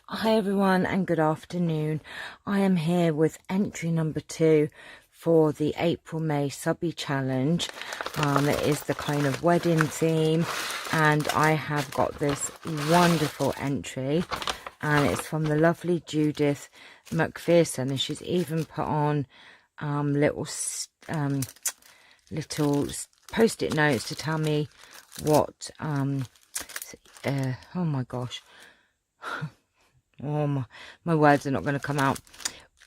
Hi everyone and good afternoon. I am here with entry number 2 for the April-May Subbie challenge. It is the kind of wedding theme, and I have got this wonderful entry, and it's from the Lovely Judith McPherson, and she's even put on little post-it notes to tell me what oh my gosh. Oh, my words are not going to come out.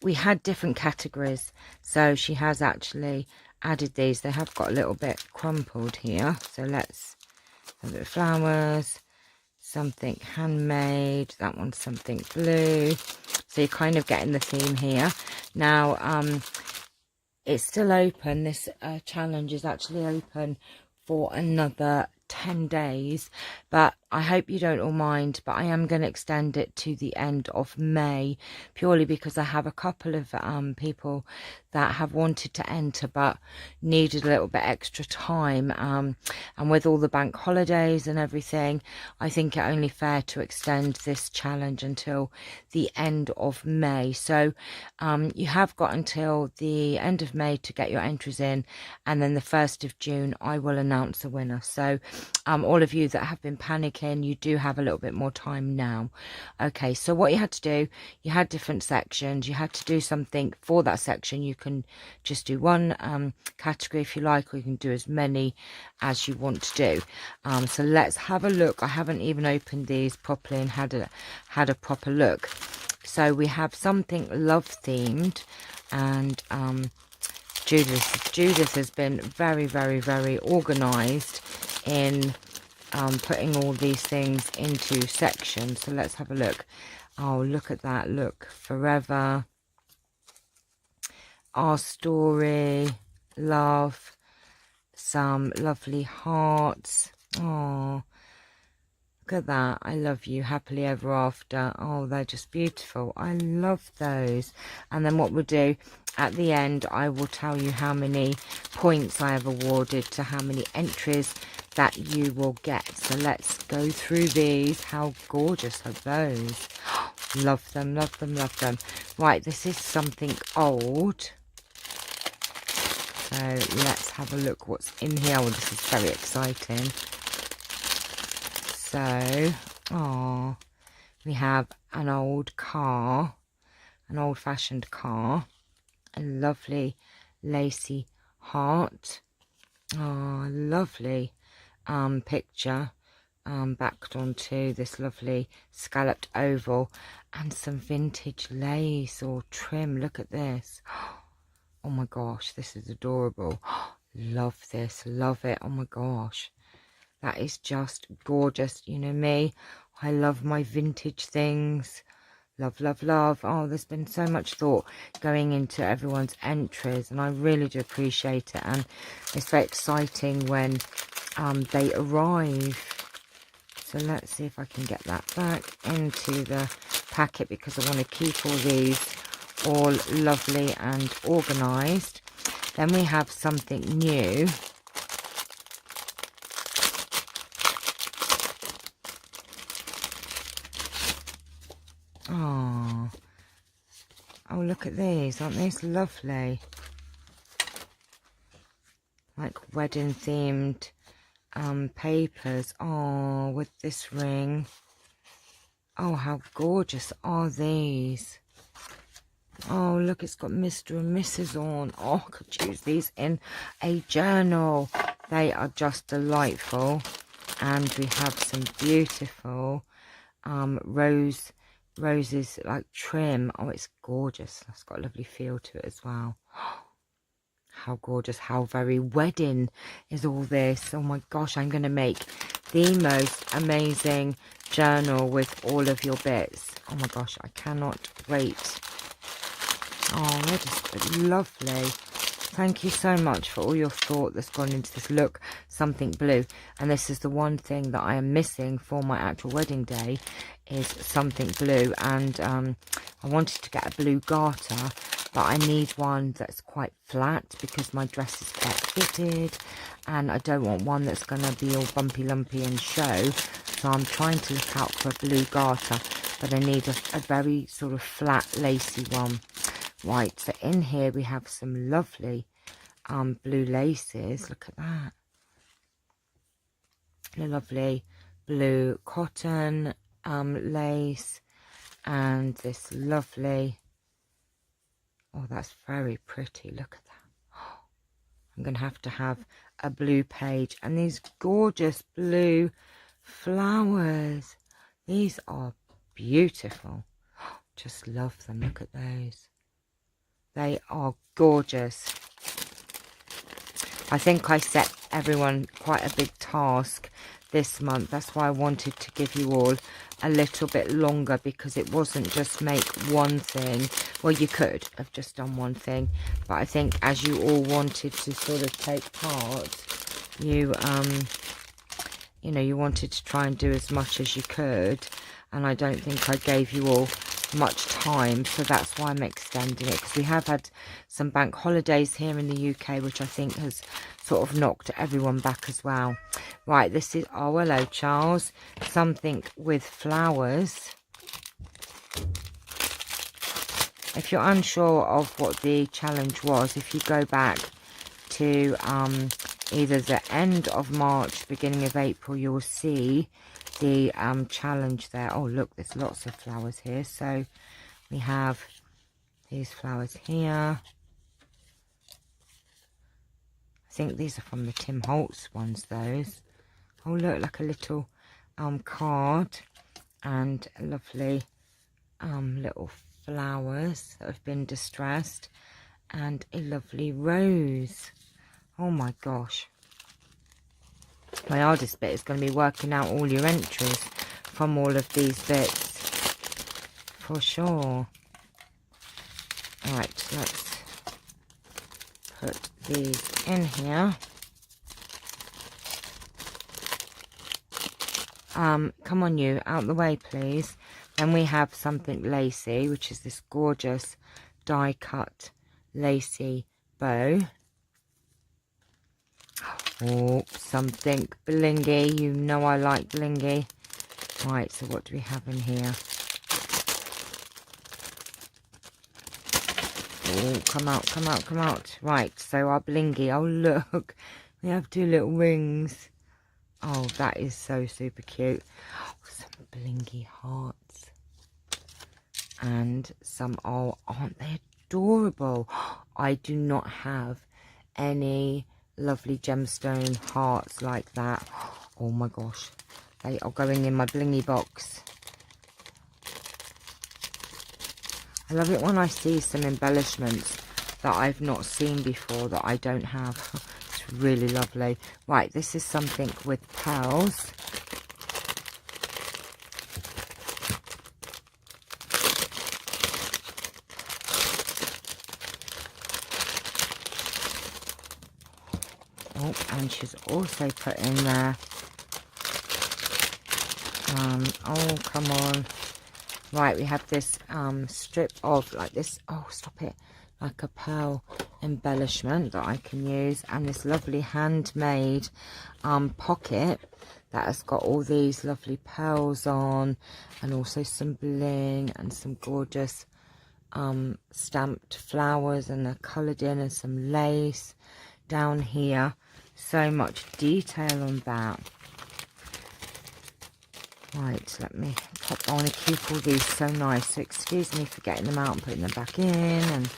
We had different categories, so she has actually added these. They have got a little bit crumpled here, so let's have a bit of flowers, something handmade, that one's something blue. So you're kind of getting the theme here. Now it's still open. This challenge is actually open for another 10 days, but I hope you don't all mind, but I am going to extend it to the end of May, purely because I have a couple of people that have wanted to enter but needed a little bit extra time, and with all the bank holidays and everything, I think it only fair to extend this challenge until the end of May. So you have got until the end of May to get your entries in, and then the 1st of June I will announce the winner. So all of you that have been panicking, you do have a little bit more time now. Okay, so what you had to do, you had different sections. You had to do something for that section. You can just do one category if you like, or you can do as many as you want to do. So let's have a look. I haven't even opened these properly and had a proper look. So we have something love themed, and Judith has been very, very, very organized in putting all these things into sections. So let's have a look. Oh, look at that. Look, forever, our story, love, some lovely hearts. Oh, look at that. I love you, happily ever after. Oh, they're just beautiful. I love those. And then what we'll do at the end, I will tell you how many points I have awarded to how many entries that you will get. So let's go through these. How gorgeous are those? Love them, love them, love them. Right, this is something old. So let's have a look what's in here. Oh, this is very exciting. So, oh, we have an old car, an old-fashioned car, a lovely lacy heart. Oh, lovely picture backed onto this lovely scalloped oval, and some vintage lace or trim. Look at this. Oh my gosh, this is adorable. Love this, love it. Oh my gosh, that is just gorgeous. You know me, I love my vintage things. Love, love, love. Oh, there's been so much thought going into everyone's entries, and I really do appreciate it. And it's very exciting when they arrive. So let's see if I can get that back into the packet, because I want to keep all these all lovely and organised. Then we have something new. Oh, oh, look at these. Aren't these lovely? Like wedding themed papers. Oh, with this ring. Oh, how gorgeous are these? Oh, look, it's got Mr. and Mrs. on. Oh, I could use these in a journal. They are just delightful. And we have some beautiful roses like trim. Oh, it's gorgeous. That's got a lovely feel to it as well. How gorgeous, how very wedding is all this. Oh my gosh, I'm going to make the most amazing journal with all of your bits. Oh my gosh, I cannot wait. Oh, they're just lovely. Thank you so much for all your thought that's gone into this. Look, something blue. And this is the one thing that I am missing for my actual wedding day, is something blue. And I wanted to get a blue garter, but I need one that's quite flat because my dress is quite fitted, and I don't want one that's going to be all bumpy lumpy and show. So I'm trying to look out for a blue garter. but I need a very sort of flat lacy one. Right, so in here we have some lovely blue laces. Look at that. The lovely blue cotton lace, and this lovely, oh, that's very pretty. Look at that. I'm going to have a blue page, and these gorgeous blue flowers. These are beautiful. Just love them. Look at those. They are gorgeous. I think I set everyone quite a big task this month. That's why I wanted to give you all a little bit longer, because it wasn't just make one thing. Well, you could have just done one thing, but I think as you all wanted to sort of take part, you know, you wanted to try and do as much as you could, and I don't think I gave you all much time, so that's why I'm extending it, because we have had some bank holidays here in the UK, which I think has sort of knocked everyone back as well. Right, this is, oh, hello Charles, something with flowers. If you're unsure of what the challenge was, if you go back to either the end of March, beginning of April, you'll see the challenge there. Oh look, there's lots of flowers here. So we have these flowers here. I think these are from the Tim Holtz ones, those. Oh look, like a little card, and lovely little flowers that have been distressed, and a lovely rose. Oh my gosh. My hardest bit is going to be working out all your entries from all of these bits, for sure. Right, let's put these in here. Come on you, out the way please. Then we have something lacy, which is this gorgeous die cut lacy bow. Oh, something blingy. You know I like blingy. Right, so what do we have in here? Oh, come out, come out, come out. Right, so our blingy. Oh, look. We have two little rings. Oh, that is so super cute. Oh, some blingy hearts. And some, oh, aren't they adorable? I do not have any lovely gemstone hearts like that. Oh my gosh, they are going in my blingy box. I love it when I see some embellishments that I've not seen before, that I don't have. It's really lovely. Right, this is something with pearls. Oh, and she's also put in there, oh, come on. Right, we have this strip of, like this, oh, stop it, like a pearl embellishment that I can use, and this lovely handmade pocket that has got all these lovely pearls on, and also some bling and some gorgeous stamped flowers, and they're coloured in, and some lace down here. So much detail on that. Right, let me pop. I want to keep all these so nice, so excuse me for getting them out and putting them back in, and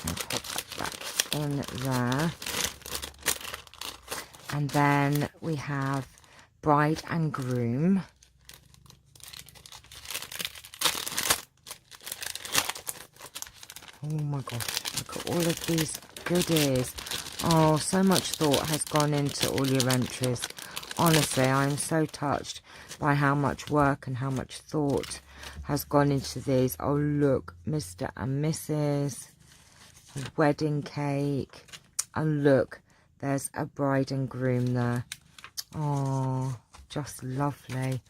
I'll pop that back in there. And then we have bride and groom. Oh my gosh, look at all of these goodies. Oh, so much thought has gone into all your entries. Honestly, I am so touched by how much work and how much thought has gone into these. Oh, look, Mr. and Mrs. wedding cake. And look, there's a bride and groom there. Oh, just lovely.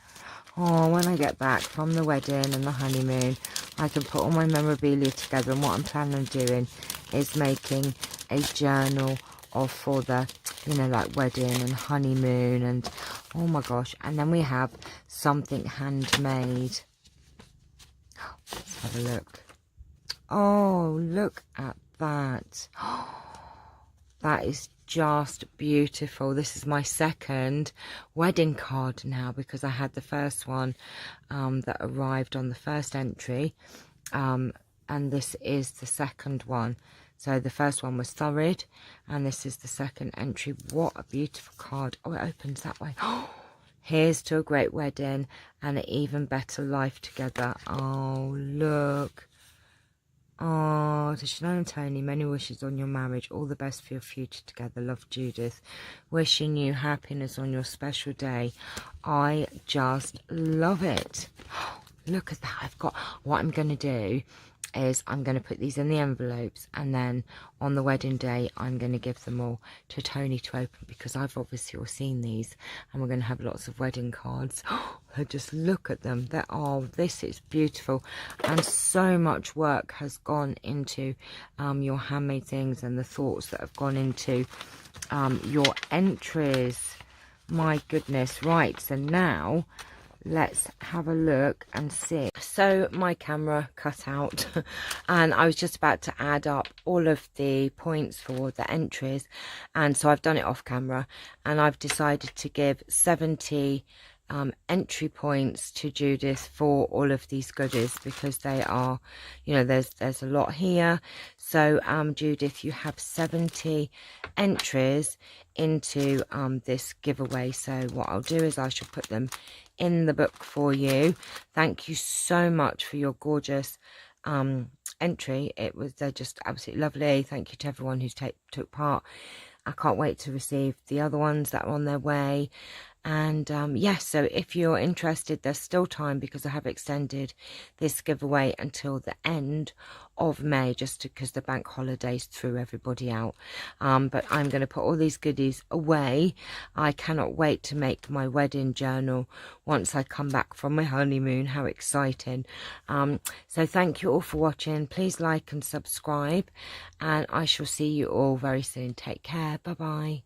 Oh, when I get back from the wedding and the honeymoon, I can put all my memorabilia together, and what I'm planning on doing is making a journal of for the, you know, like wedding and honeymoon, and oh my gosh. And then we have something handmade. Let's have a look. Oh, look at that. That is just beautiful. This is my second wedding card now, because I had the first one that arrived on the first entry, and this is the second one. So the first one was Thurrid, and this is the second entry. What a beautiful card. Oh, it opens that way. Here's to a great wedding and an even better life together. Oh, look. Oh, to Channelle and Tony, many wishes on your marriage. All the best for your future together. Love, Judith. Wishing you happiness on your special day. I just love it. Look at that. I've got, what I'm going to do is I'm going to put these in the envelopes, and then on the wedding day I'm going to give them all to Tony to open, because I've obviously all seen these, and we're going to have lots of wedding cards. Just look at them. They're, oh, this is beautiful, and so much work has gone into your handmade things, and the thoughts that have gone into your entries. My goodness. Right, so now let's have a look and see. So my camera cut out and I was just about to add up all of the points for the entries, and so I've done it off camera, and I've decided to give 70 entry points to Judith for all of these goodies, because they are, you know, there's a lot here. So Judith, you have 70 entries into this giveaway. So what I'll do is I shall put them in the book for you. Thank you so much for your gorgeous entry. They're just absolutely lovely. Thank you to everyone who's took part. I can't wait to receive the other ones that are on their way. And yes, so if you're interested, there's still time, because I have extended this giveaway until the end of May, just because the bank holidays threw everybody out. But I'm going to put all these goodies away. I cannot wait to make my wedding journal once I come back from my honeymoon. How exciting. So thank you all for watching. Please like and subscribe, and I shall see you all very soon. Take care. Bye bye.